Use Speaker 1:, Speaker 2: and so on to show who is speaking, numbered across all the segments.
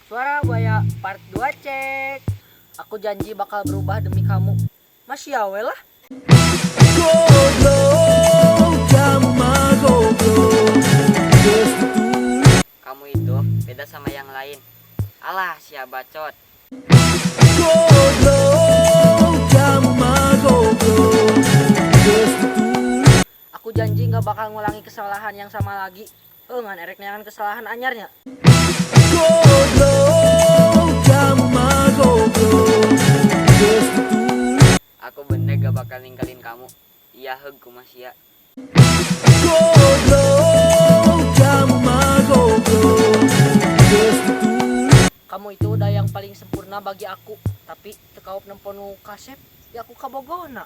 Speaker 1: Suara Buaya part 2 cek. Aku janji bakal berubah demi kamu. Masih yawe lah.
Speaker 2: Kamu itu beda sama yang lain. Alah, sia bacot.
Speaker 1: Aku janji gak bakal ngulangi kesalahan yang sama lagi. Ngan erek neangan kesalahan anyarnya.
Speaker 2: Aku bener gak bakal ninggalin kamu. Iya heug kumaha.
Speaker 1: Kamu itu udah yang paling sempurna bagi aku. Tapi tekaup nemponu kasep, ya aku kabogona.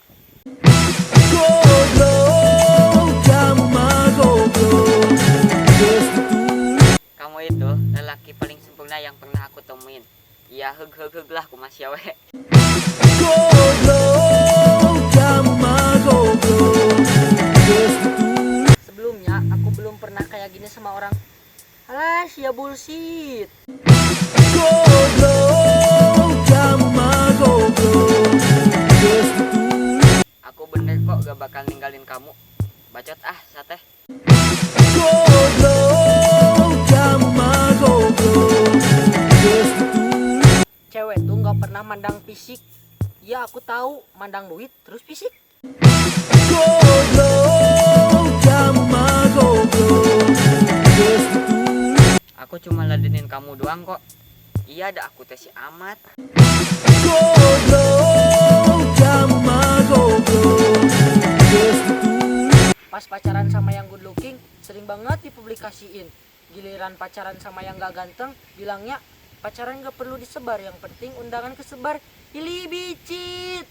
Speaker 2: Kamu itu lelaki paling sempurna yang pernah aku temuin. Iya heug lah kumaha we.
Speaker 1: Sebelumnya aku belum pernah kayak gini sama orang. Alah, sia bullshit.
Speaker 2: Aku bener kok gak bakal ninggalin kamu. Bacot ah, sateh.
Speaker 1: Cewek tuh gak pernah mandang fisik. Ya aku tahu, mandang duit terus fisik.
Speaker 2: Aku cuma ladenin kamu doang kok. Iya ada aku tes si amat.
Speaker 1: Pas pacaran sama yang good looking, sering banget dipublikasiin. Giliran pacaran sama yang gak ganteng, bilangnya pacaran gak perlu disebar, yang penting undangan kesebar. Pilih bicit.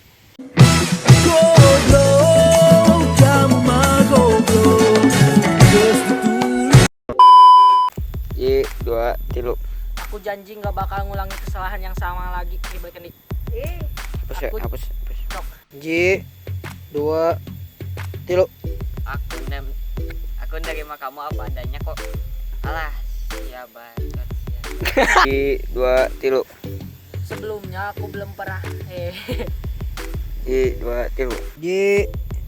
Speaker 2: Ye, 2, 3.
Speaker 1: Aku janji gak bakal ngulangi kesalahan yang sama lagi. Balikan dik.
Speaker 2: Hapus.
Speaker 1: Sok.
Speaker 3: J 2 3.
Speaker 2: Aku nerima kamu apa adanya kok. Alah, sia bacot sia.
Speaker 3: J 2 3.
Speaker 1: Sebelumnya aku belum pernah
Speaker 3: J 2 3. J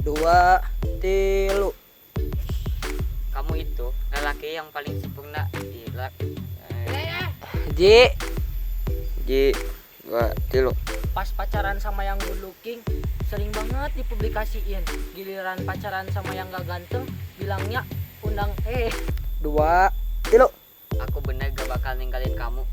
Speaker 3: 2 3.
Speaker 2: Kamu itu lelaki yang paling sempurna. Gila.
Speaker 3: J 2 3.
Speaker 1: Pas pacaran sama yang good looking, sering banget dipublikasiin. Giliran pacaran sama yang gak ganteng, bilangnya undang
Speaker 3: 2 3.
Speaker 2: Aku bener gak bakal ninggalin kamu.